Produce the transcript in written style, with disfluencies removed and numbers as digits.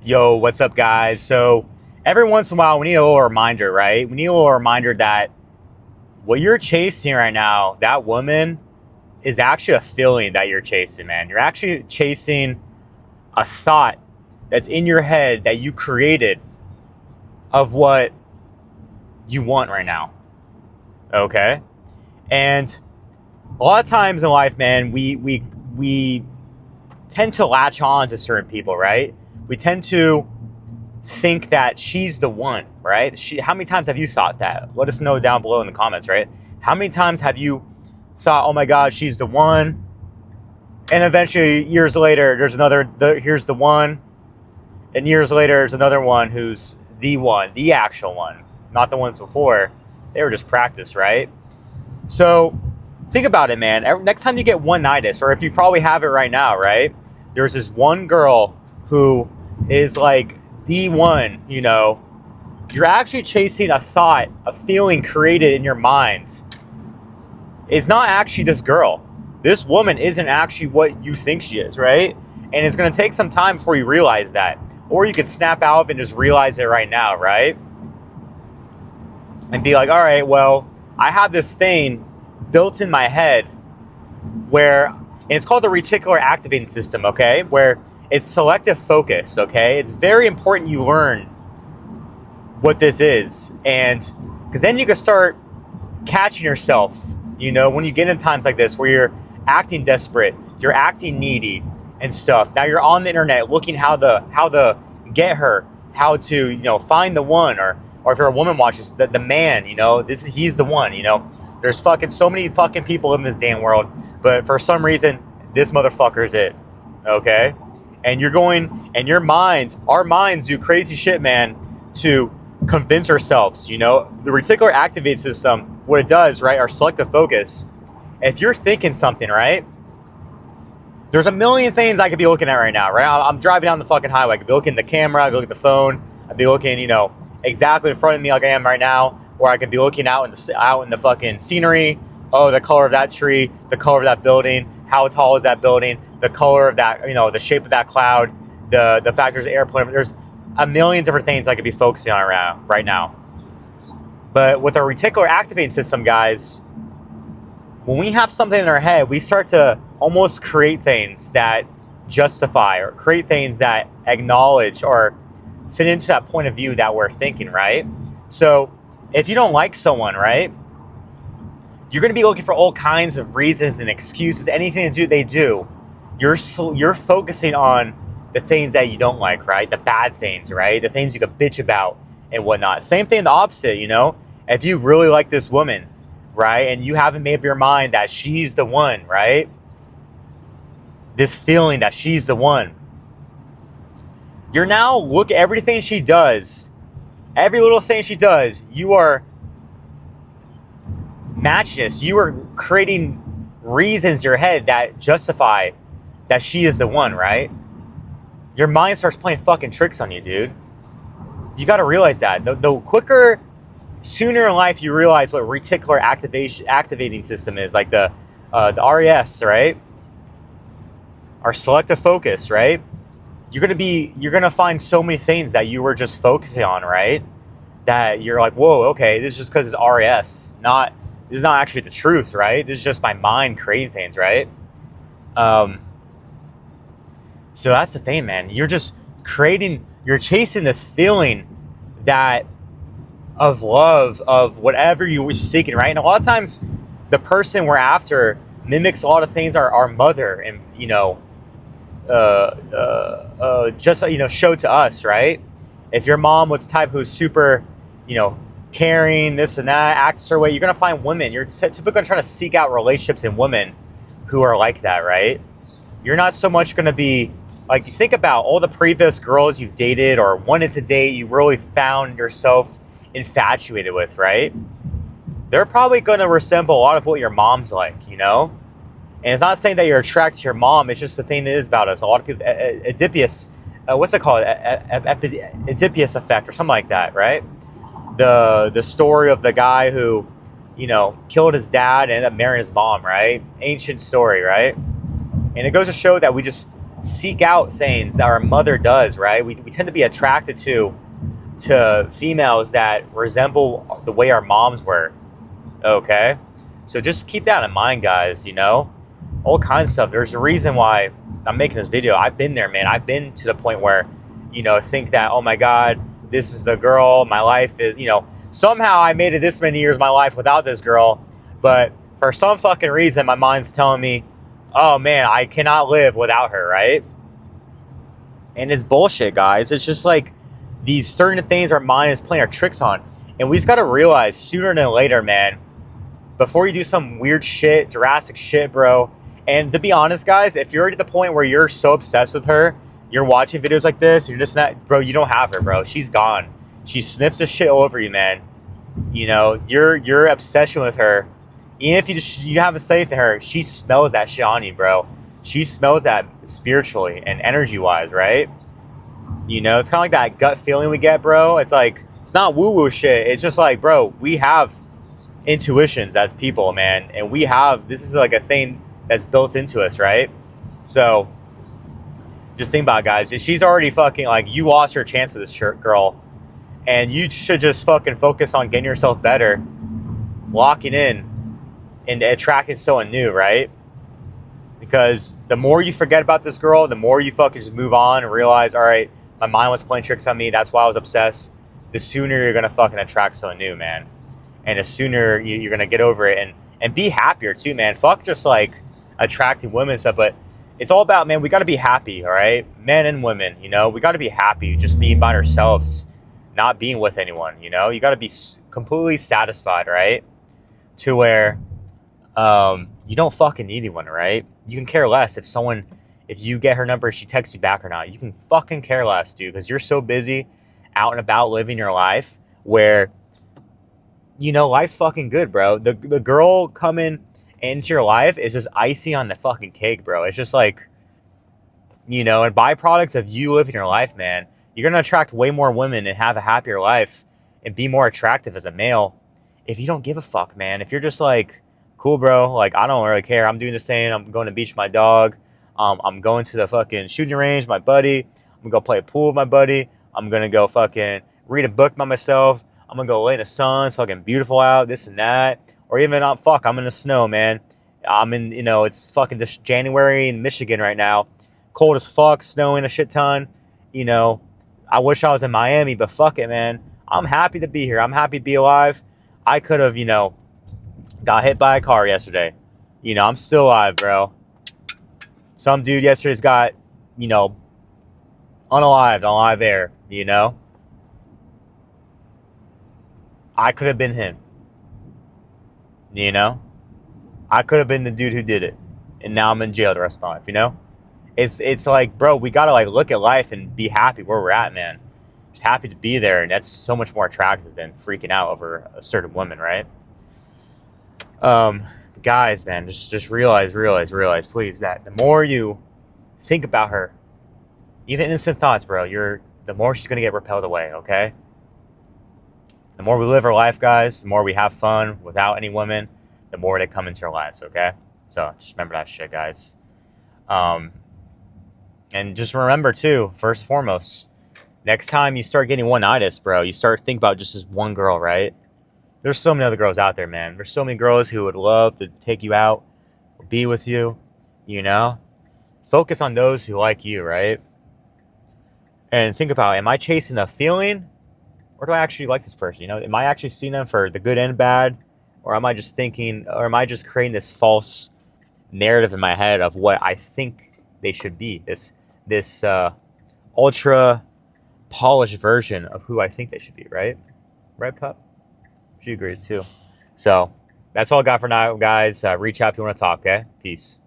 Yo, what's up, guys? So, every once in a while, we need a little reminder, right? We need a little reminder that what you're chasing right now, that woman, is actually a feeling that you're chasing, man. You're actually chasing a thought that's in your head that you created of what you want right now, okay? And a lot of times in life, man, we tend to latch on to certain people, right? We tend to think that she's the one, right? How many times have you thought that? Let us know down below in the comments, right? How many times have you thought, oh my God, she's the one? And eventually, years later, here's the one. And years later, there's another one who's the one, the actual one, not the ones before. They were just practice, right? So think about it, man. Next time you get one-nightus, or if you probably have it right now, right? There's this one girl who is like the one, you're actually chasing a thought, a feeling created in your mind. It's not actually this girl. This woman isn't actually what you think she is, right? And it's going to take some time before you realize that. Or you could snap out of it and just realize it right now, right? And be like, all right, well, I have this thing built in my head and it's called the reticular activating system, okay? Where it's selective focus, okay? It's very important you learn what this is. And because then you can start catching yourself, when you get in times like this where you're acting desperate, you're acting needy and stuff. Now you're on the internet looking how to get her, how to, find the one, or if you're a woman watches the man, he's the one, There's so many fucking people in this damn world, but for some reason, this motherfucker is it, okay? And our minds do crazy shit, man, to convince ourselves, The reticular activating system, what it does, right, our selective focus, if you're thinking something, right, there's a million things I could be looking at right now, right? I'm driving down the fucking highway. I could be looking at the camera, I could look at the phone, I'd be looking, exactly in front of me like I am right now, or I could be looking out in the fucking scenery. Oh, the color of that tree, the color of that building, how tall is that building, the color of that, the shape of that cloud, the fact there's an airplane. There's a million different things I could be focusing on right now. But with our reticular activating system, guys, when we have something in our head, we start to almost create things that justify or create things that acknowledge or fit into that point of view that we're thinking, right? So if you don't like someone, right, you're going to be looking for all kinds of reasons and excuses, anything they do. You're focusing on the things that you don't like, right? The bad things, right? The things you could bitch about and whatnot. Same thing the opposite, If you really like this woman, right, and you haven't made up your mind that she's the one, right? This feeling that she's the one. You're now look at everything she does, every little thing she does, you are matching this. You are creating reasons in your head that justify that she is the one, right? Your mind starts playing fucking tricks on you, dude. You got to realize that. The sooner in life you realize what reticular activating system is, like the RAS, right? Our selective focus, right? You're gonna find so many things that you were just focusing on, right? That you're like, whoa, okay, this is just because it's RAS. This is not actually the truth, right? This is just my mind creating things, right? So that's the thing, man. You're chasing this feeling of love, of whatever you were seeking, right? And a lot of times the person we're after mimics a lot of things our mother and, showed to us, right? If your mom was the type who's super, caring, this and that, acts a certain way, you're going to find women. You're typically going to try to seek out relationships in women who are like that, right? You're not so much going to be, like, you think about all the previous girls you've dated or wanted to date, you really found yourself infatuated with, right? They're probably going to resemble a lot of what your mom's like, And it's not saying that you're attracted to your mom. It's just the thing that is about us. A lot of people, Oedipus, what's it called? Oedipus effect or something like that, right? The story of the guy who, killed his dad and ended up marrying his mom, right? Ancient story, right? And it goes to show that we just seek out things that our mother does, right? We tend to be attracted to females that resemble the way our moms were. Okay? So just keep that in mind, guys, you know? All kinds of stuff. There's a reason why I'm making this video. I've been there, man. I've been to the point where, you know, think that, oh my God, this is the girl. My life is, you know, somehow I made it this many years of my life without this girl. But for some fucking reason, my mind's telling me, oh man, I cannot live without her, right? And it's bullshit, guys. It's just like these certain things our mind is playing our tricks on. And we just got to realize sooner than later, man, before you do some weird shit, Jurassic shit, bro. And to be honest, guys, if you're at the point where you're so obsessed with her, you're watching videos like this, you're just not, bro, you don't have her, bro. She's gone. She sniffs the shit all over you, man. You know, your obsession with her, even if you haven't said anything to her, she smells that shit on you, bro. She smells that spiritually and energy-wise, right? You know, it's kind of like that gut feeling we get, bro. It's like, it's not woo-woo shit. It's just like, bro, we have intuitions as people, man. And we have, this is like a thing that's built into us, right? So, just think about it, guys. If she's already fucking, like, you lost your chance with this girl, and you should just fucking focus on getting yourself better, locking in, and attracting someone new, right? Because the more you forget about this girl, the more you fucking just move on and realize, all right, my mind was playing tricks on me, that's why I was obsessed, the sooner you're gonna fucking attract someone new, man. And the sooner you're gonna get over it and be happier too, man. Fuck just like attracting women and stuff, but it's all about, man, we gotta be happy, all right? Men and women, you know, we gotta be happy just being by ourselves, not being with anyone, you know? You gotta be completely satisfied, right? To where you don't fucking need anyone, right? You can care less if you get her number, she texts you back or not. You can fucking care less, dude, because you're so busy out and about living your life where, you know, life's fucking good, bro. The girl coming into your life is just icing on the fucking cake, bro. It's just like, you know, a byproduct of you living your life, man. You're gonna attract way more women and have a happier life and be more attractive as a male if you don't give a fuck, man. If you're just like, cool, bro, like, I don't really care. I'm doing this thing. I'm going to the beach with my dog. I'm going to the fucking shooting range with my buddy. I'm gonna go play a pool with my buddy. I'm gonna go fucking read a book by myself. I'm gonna go lay in the sun. It's fucking beautiful out, this and that. Or even, I'm in the snow, man. I'm in, you know, it's fucking just January in Michigan right now. Cold as fuck, snowing a shit ton. You know, I wish I was in Miami, but fuck it, man. I'm happy to be here. I'm happy to be alive. I could have, you know, got hit by a car yesterday. You know, I'm still alive, bro. Some dude yesterday's got, you know, unalived on live air, you know? I could have been him. You know? I could have been the dude who did it. And now I'm in jail the rest of my life, you know? It's like, bro, we gotta like look at life and be happy where we're at, man. Just happy to be there, and that's so much more attractive than freaking out over a certain woman, right? Guys, man, just realize, please, that the more you think about her, even innocent thoughts, bro, the more she's gonna get repelled away, okay? The more we live our life, guys, the more we have fun without any women, the more they come into our lives, okay? So just remember that shit, guys. And just remember too, first and foremost, next time you start getting one-itis, bro, you start thinking about just this one girl, right? There's so many other girls out there, man. There's so many girls who would love to take you out, or be with you, you know? Focus on those who like you, right? And think about, am I chasing a feeling? Or do I actually like this person? You know, am I actually seeing them for the good and bad? Or am I just thinking, or am I just creating this false narrative in my head of what I think they should be? This ultra polished version of who I think they should be, right? Right, pup? She agrees too. So that's all I got for now, guys. Reach out if you want to talk, okay? Peace.